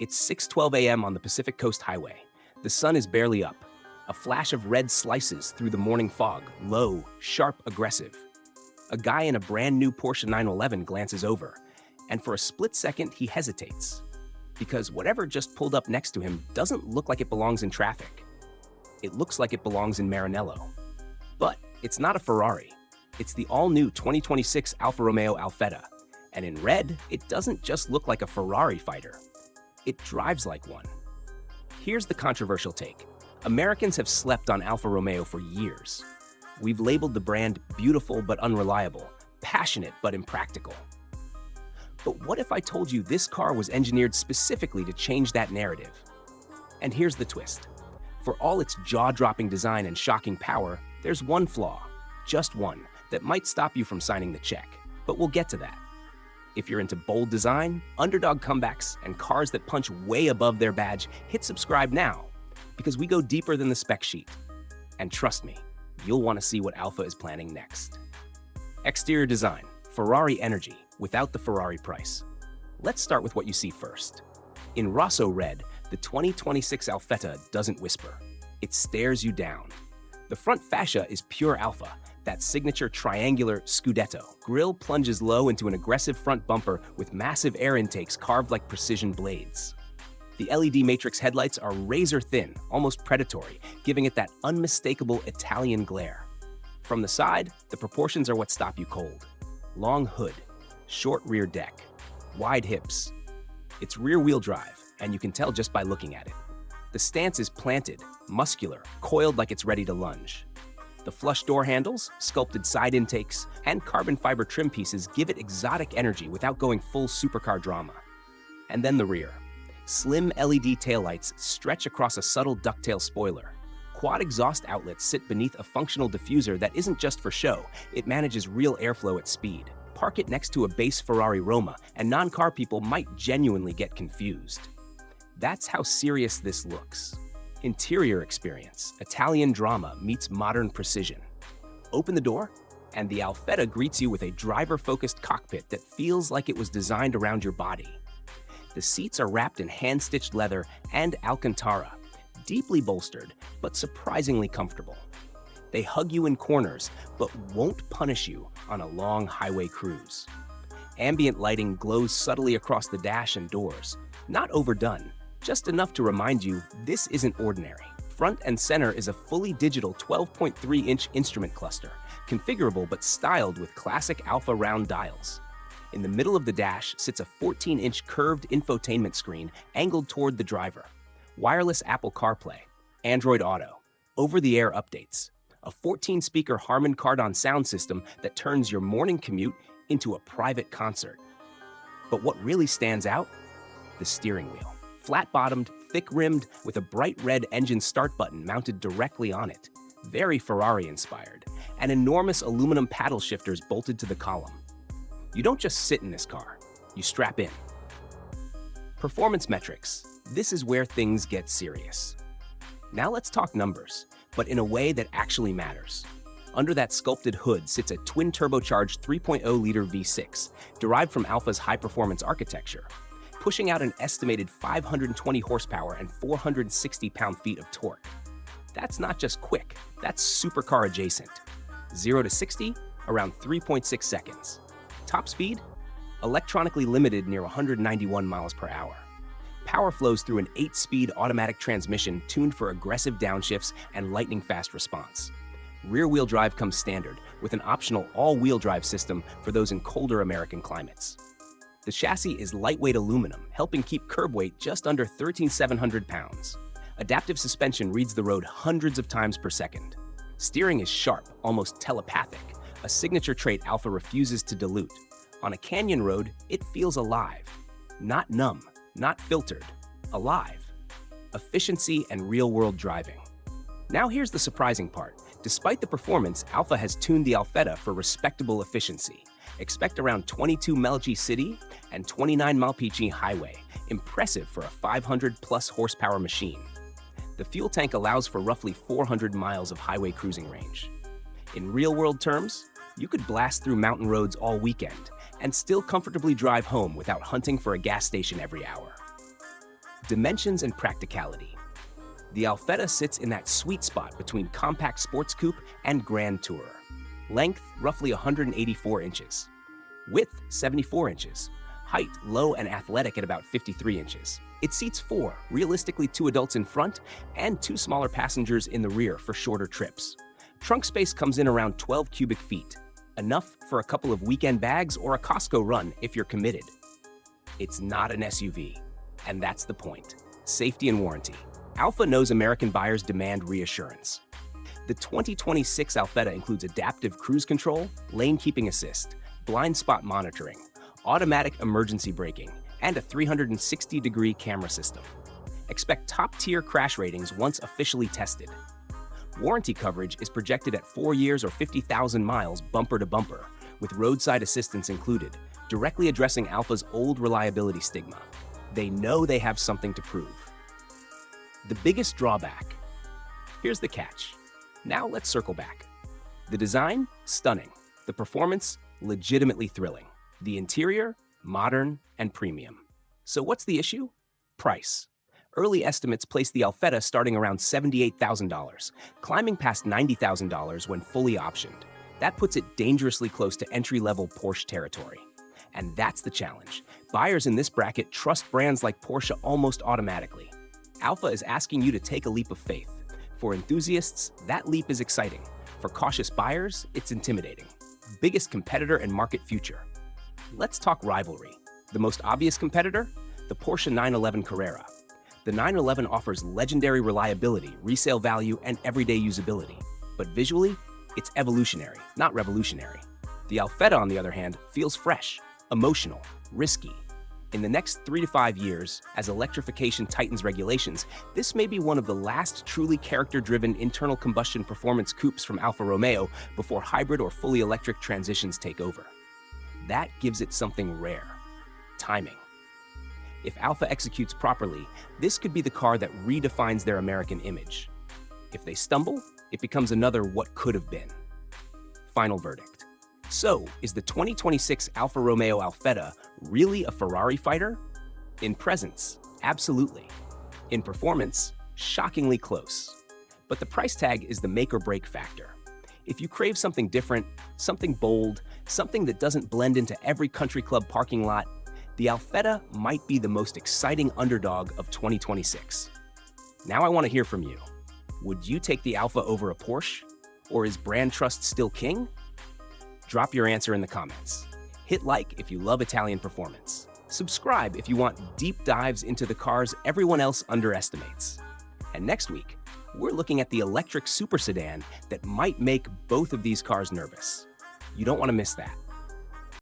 It's 6:12 a.m. on the Pacific Coast Highway. The sun is barely up. A flash of red slices through the morning fog, low, sharp, aggressive. A guy in a brand new Porsche 911 glances over, and for a split second he hesitates. Because whatever just pulled up next to him doesn't look like it belongs in traffic. It looks like it belongs in Maranello. But it's not a Ferrari. It's the all-new 2026 Alfa Romeo Alfetta. And in red, it doesn't just look like a Ferrari fighter. It drives like one. Here's the controversial take. Americans have slept on Alfa Romeo for years. We've labeled the brand beautiful but unreliable, passionate but impractical. But what if I told you this car was engineered specifically to change that narrative? And here's the twist. For all its jaw-dropping design and shocking power, there's one flaw, just one, that might stop you from signing the check. But we'll get to that. If you're into bold design, underdog comebacks, and cars that punch way above their badge, hit subscribe now, because we go deeper than the spec sheet. And trust me, you'll want to see what Alfa is planning next. Exterior design, Ferrari energy, without the Ferrari price. Let's start with what you see first. In Rosso Red, the 2026 Alfetta doesn't whisper. It stares you down. The front fascia is pure Alfa, that signature triangular Scudetto. Grille plunges low into an aggressive front bumper with massive air intakes carved like precision blades. The LED matrix headlights are razor thin, almost predatory, giving it that unmistakable Italian glare. From the side, the proportions are what stop you cold. Long hood, short rear deck, wide hips. It's rear-wheel drive, and you can tell just by looking at it. The stance is planted, muscular, coiled like it's ready to lunge. The flush door handles, sculpted side intakes, and carbon fiber trim pieces give it exotic energy without going full supercar drama. And then the rear. Slim LED taillights stretch across a subtle ducktail spoiler. Quad exhaust outlets sit beneath a functional diffuser that isn't just for show, it manages real airflow at speed. Park it next to a base Ferrari Roma, and non-car people might genuinely get confused. That's how serious this looks. Interior experience, Italian drama meets modern precision. Open the door, and the Alfetta greets you with a driver-focused cockpit that feels like it was designed around your body. The seats are wrapped in hand-stitched leather and Alcantara, deeply bolstered, but surprisingly comfortable. They hug you in corners, but won't punish you on a long highway cruise. Ambient lighting glows subtly across the dash and doors, not overdone, just enough to remind you this isn't ordinary. Front and center is a fully digital 12.3-inch instrument cluster, configurable but styled with classic Alfa round dials. In the middle of the dash sits a 14-inch curved infotainment screen angled toward the driver. Wireless Apple CarPlay, Android Auto, over-the-air updates, a 14-speaker Harman Kardon sound system that turns your morning commute into a private concert. But what really stands out? The steering wheel. Flat-bottomed, thick-rimmed, with a bright red engine start button mounted directly on it. Very Ferrari-inspired. And enormous aluminum paddle shifters bolted to the column. You don't just sit in this car, you strap in. Performance metrics. This is where things get serious. Now let's talk numbers, but in a way that actually matters. Under that sculpted hood sits a twin-turbocharged 3.0-liter V6, derived from Alfa's high-performance architecture, pushing out an estimated 520 horsepower and 460 pound-feet of torque. That's not just quick, that's supercar adjacent. 0 to 60, around 3.6 seconds. Top speed? Electronically limited near 191 miles per hour. Power flows through an 8-speed automatic transmission tuned for aggressive downshifts and lightning-fast response. Rear-wheel drive comes standard, with an optional all-wheel drive system for those in colder American climates. The chassis is lightweight aluminum, helping keep curb weight just under 13,700 pounds. Adaptive suspension reads the road hundreds of times per second. Steering is sharp, almost telepathic, a signature trait Alfa refuses to dilute. On a canyon road, it feels alive. Not numb, not filtered, alive. Efficiency and real-world driving. Now here's the surprising part. Despite the performance, Alfa has tuned the Alfetta for respectable efficiency. Expect around 22 mph city and 29 mph highway. Impressive for a 500-plus horsepower machine. The fuel tank allows for roughly 400 miles of highway cruising range. In real-world terms, you could blast through mountain roads all weekend and still comfortably drive home without hunting for a gas station every hour. Dimensions and practicality. The Alfetta sits in that sweet spot between compact sports coupe and grand tourer. Length, roughly 184 inches. Width, 74 inches. Height, low and athletic at about 53 inches. It seats 4, realistically 2 adults in front and 2 smaller passengers in the rear for shorter trips. Trunk space comes in around 12 cubic feet, enough for a couple of weekend bags or a Costco run if you're committed. It's not an SUV, and that's the point. Safety and warranty. Alfa knows American buyers demand reassurance. The 2026 Alfetta includes adaptive cruise control, lane keeping assist, blind spot monitoring, automatic emergency braking, and a 360-degree camera system. Expect top-tier crash ratings once officially tested. Warranty coverage is projected at 4 years or 50,000 miles bumper to bumper, with roadside assistance included, directly addressing Alfa's old reliability stigma. They know they have something to prove. The biggest drawback. Here's the catch. Now let's circle back. The design, stunning. The performance, legitimately thrilling. The interior, modern and premium. So what's the issue? Price. Early estimates place the Alfetta starting around $78,000, climbing past $90,000 when fully optioned. That puts it dangerously close to entry-level Porsche territory. And that's the challenge. Buyers in this bracket trust brands like Porsche almost automatically. Alfa is asking you to take a leap of faith. For enthusiasts, that leap is exciting. For cautious buyers, it's intimidating. Biggest competitor and market future. Let's talk rivalry. The most obvious competitor? The Porsche 911 Carrera. The 911 offers legendary reliability, resale value, and everyday usability. But visually, it's evolutionary, not revolutionary. The Alfetta, on the other hand, feels fresh, emotional, risky. In the next 3 to 5 years, as electrification tightens regulations, this may be one of the last truly character-driven internal combustion performance coupes from Alfa Romeo before hybrid or fully electric transitions take over. That gives it something rare: timing. If Alfa executes properly, this could be the car that redefines their American image. If they stumble, it becomes another what could have been. Final verdict. So, is the 2026 Alfa Romeo Alfetta really a Ferrari fighter? In presence, absolutely. In performance, shockingly close. But the price tag is the make or break factor. If you crave something different, something bold, something that doesn't blend into every country club parking lot, the Alfetta might be the most exciting underdog of 2026. Now I want to hear from you. Would you take the Alfa over a Porsche? Or is brand trust still king? Drop your answer in the comments. Hit like if you love Italian performance. Subscribe if you want deep dives into the cars everyone else underestimates. And next week, we're looking at the electric super sedan that might make both of these cars nervous. You don't want to miss that.